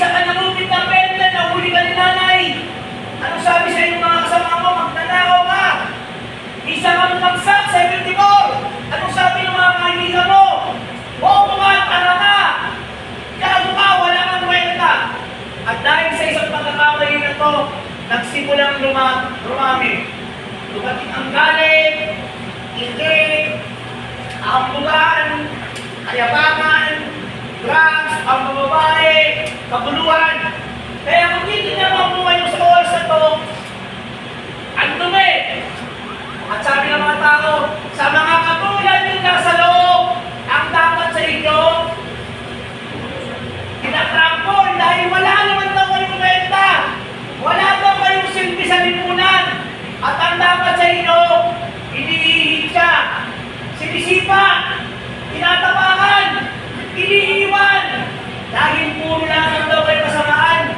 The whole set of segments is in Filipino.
isa ka namumit na penta, nahuli ka ni nanay. Anong sabi sa inyo mga kasama mo? Magnanakaw ka. Isa ka magsak, 74. Anong sabi ng mga kaibigan mo? Oo nga, tara ka. Gago ka, wala kang kwenta. At dahil sa isang pagkakamali na to, nagsimulang rumami. Dumating ang galit, ingay, ambugan, kayabangan, drugs, ang babae, kabuluhan. Kaya kung titignan mo ang buhay mo sa oras na to, ang dumi. At sabi ng mga tao, sa mga katulad yung nasa loob, ang dapat sa inyo, tinatrampol dahil wala naman daw kayong kwenta. Wala daw kayong silbi sa lipunan. At ang dapat sa inyo, hinihihig siya, sinisipa, tinatapakan, iniiwan. Dahil puro lang daw kayo kasamaan.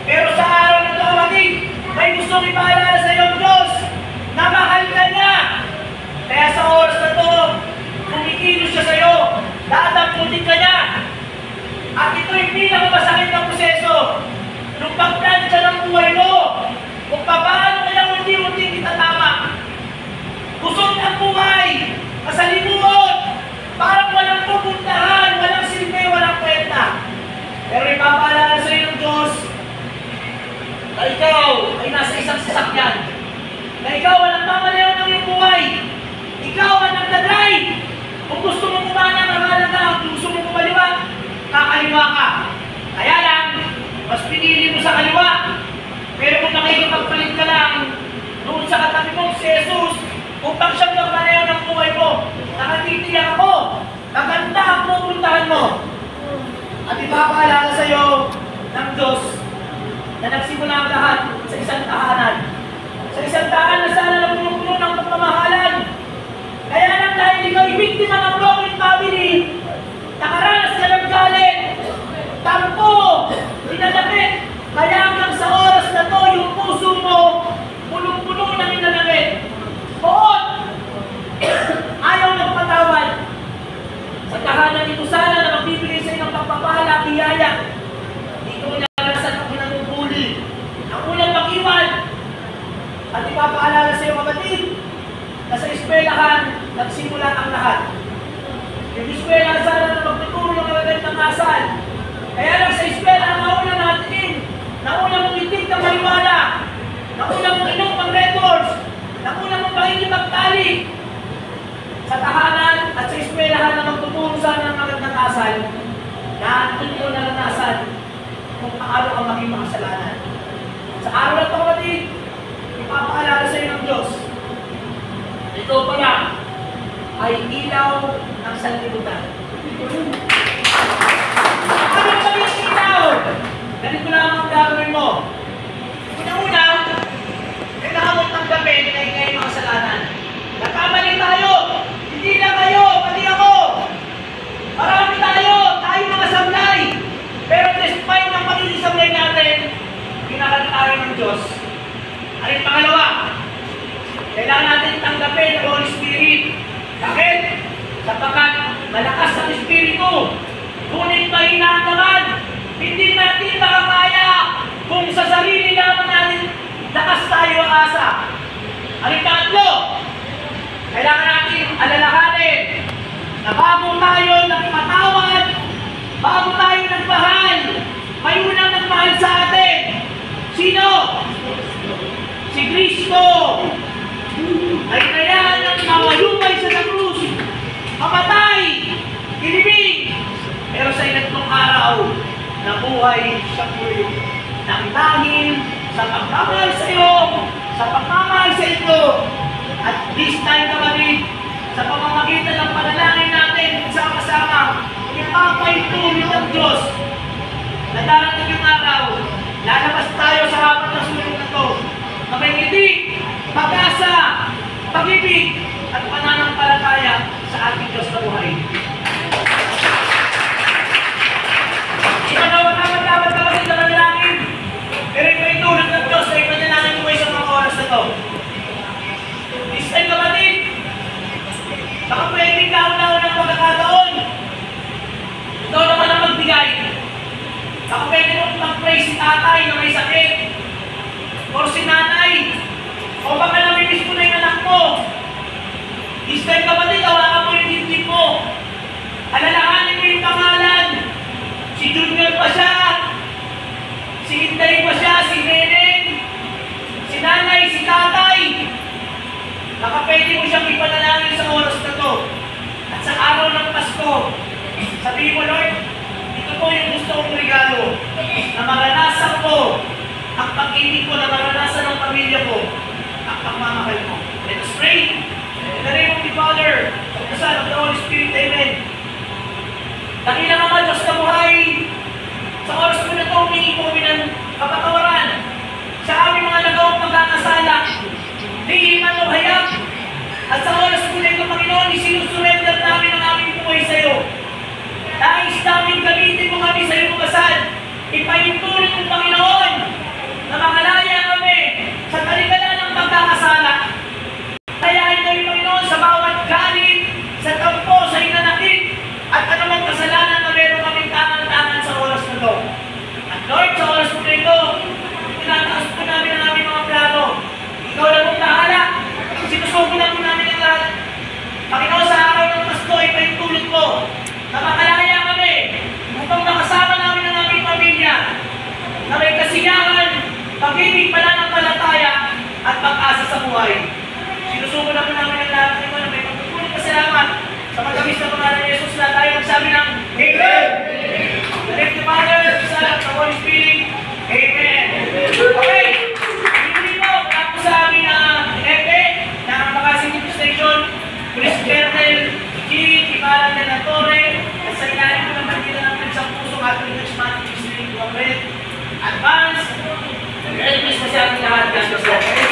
Pero sa araw ng kapatid, may gustong ipaalala sa iyong Diyos na mahal ka niya. Kaya sa oras na to, kumikilos siya sa iyo, dadamputin ka niya. At ito'y pinakamasakit na proseso. Nung pagplansya ng buhay mo, kung paano kaya unti-unti itatama. Kusog ang buhay, kasalimuot, parang walang pupuntahan, walang silbi, walang kwenta. Pero ipapaalala sa iyo ng Diyos na ikaw ay nasa isang sasakyan. Na ikaw ang nagmamalayaw ng iyong buhay. Ikaw ang nagdadrive. Kung gusto mo kumana, mahala ka. Kung gusto mo kumaliwa, kakaliwa ka. Kaya lang, mas pinili mo sa kaliwa. Pero kung nakikipagpalit ka lang doon sa katabi mo, si Jesus, upang siyang nagmalayaw ng buhay mo, nakatitiyak ako, maganda ang pupuntahan mo. At ipapaalala sa iyo ng Diyos na nagsimula ang lahat sa isang tahanan. Sa isang tahanan na sana na puno-puno ng pagmamahalan. Kaya lang dahil ikaw ibiktima ng broken family, nakaranas ka ng galit, tampo, pinanakit. Kaya hanggang sa oras na to, yung puso mo, punong-puno ng inanakit. Buot! Ayaw magpatawad. Sa tahanan ito sana na magbibigay sa inyo ng pagpapala, biyaya. Dito naranasan ang unang bubuli, ang unang mag-iwan. At ipapaalala sa iyo kapatid, na sa eskwelahan, nagsimula ang lahat. Yung eskwelahan sana na magtuturo ng magagandang asal. Kaya lang sa eskwelahan, nauna natin, nauna mong itig ng mariwala, nauna mong inom ng records, nauna mong pakikipagtalik. Sa tahanan at sa eskwelahan na magtuturo sana ng magandang asal, natin mo naranasan kung paano ka maging makasalanan. Sa araw na ito, kapatid, ipapaalala sa iyo ng Diyos. Ito pala ay ilaw ng sanlibutan. Ano ba yung ilaw? Ganito lang ang gagawin mo. Una-una, kailangan mo tanggapin na ikay mga kasalanan. Nagkamali tayo. Hindi na kayo, pati ako. Marami tayo mga sablay. Pero despite ng pagiging sablay natin, pinakal tayo ng Diyos. Ano yung pangalawa? Kailangan natin tanggapin ang Holy Spirit. Bakit? Sapagkat malakas ang Espiritu. Ngunit mahina naman. Hindi natin makakaya kung sa sarili naman natin lakas tayo ang asa. Ano yung pangatlo? Kailangan natin alalahanin na bago tayo nagpatawad, bago tayo nagmahal, may unang nagmahal sa atin. Sino? Si Kristo. Ay kaya nang mawalupay sa krus, mamatay, ilibing, pero sa inatlong araw, nabuhay siya muli. Nang dahil sa pagmamahal sa iyo, sa pagmamahal sa ito, at this time kapatid, sa pamamagitan ng panalangin natin sama-sama, ipapahintulid ng Diyos na darating yung araw, lalabas tayo sa apat na sulong na ito, na may ngiti, pag-asa, pag-ibig, at pananampalataya sa ating Diyos na buhay. Dapat kapatid na manalangin, pero ipahintulid ng Diyos na ipanalangin mo sa mga oras na ito. This time kapatid, baka pwedeng kauna-una ng pagkakataon. Ikaw naman ang magbigay. Baka pwede mo mag-pray si tatay na may sakit. O si nanay. O baka namimiss mo na yung anak mo. This time kapatid, hawakan mo yung dibdib mo. Alalahanin mo yung pangalan. Si Junior pa siya. Si Inday pa siya. Si Neneng. Si nanay, si tatay. Baka pwede mo siyang ipanalangin sa oras na to. At sa araw ng Pasko, sabihin mo, Lord, ito po yung gusto kong regalo na maranasan ko ang pag-ibig ko, na maranasan ng pamilya ko, ang pagmamahal ko. Let us pray. In the name of the Father, of the Son, of the Holy Spirit, Amen. Dakilang Ama, Diyos na buhay, sa oras ko na ito, humingi ko kami ng kapatawaran sa aming mga nagawang pagkakasala, lihiman o hayag. At sa oras ko na ito, Panginoon, isinusurrender namin ang aming buhay sa iyo. Nais namin gamitin mo kami sa iyong kasal. Ipahintulot mo, Panginoon, na makalaya kami sa kaligala ng pagkakasala. Kayahin kami, Panginoon, sa bawat galit, sa tampo, sa inanakit, at anumang kasalanan na meron kaming tangan-tangan sa oras na ito. At Lord, sa oras mo na ito, tinataas po namin ang aming mga plano. Ikaw na pong bahala. Sinusuko na po namin ang lahat. Panginoon, sa araw ng Pasko, ipahintulot mo na makalaya kami upang makasama namin ang aming pamilya na may kasiyahan, pag-ibig, pananampalataya at pag-asa sa buhay. Sinusuko na po namin ang lahat ng na may pagpupulit na salamat sa magamis na pangalan ni Jesus na tayo magsabi ng Amen! The name of the Father, the Son, and the Holy Spirit. Amen! Okay! Hindi po, ako sa aming Epe ng Makasing Station, Police Colonel G. Ibaran de la Torre, at sa ilalim ko ng bandila ng Pinsang Pusong ating Charismatic District Government. Advance! Merry Christmas sa ating lahat.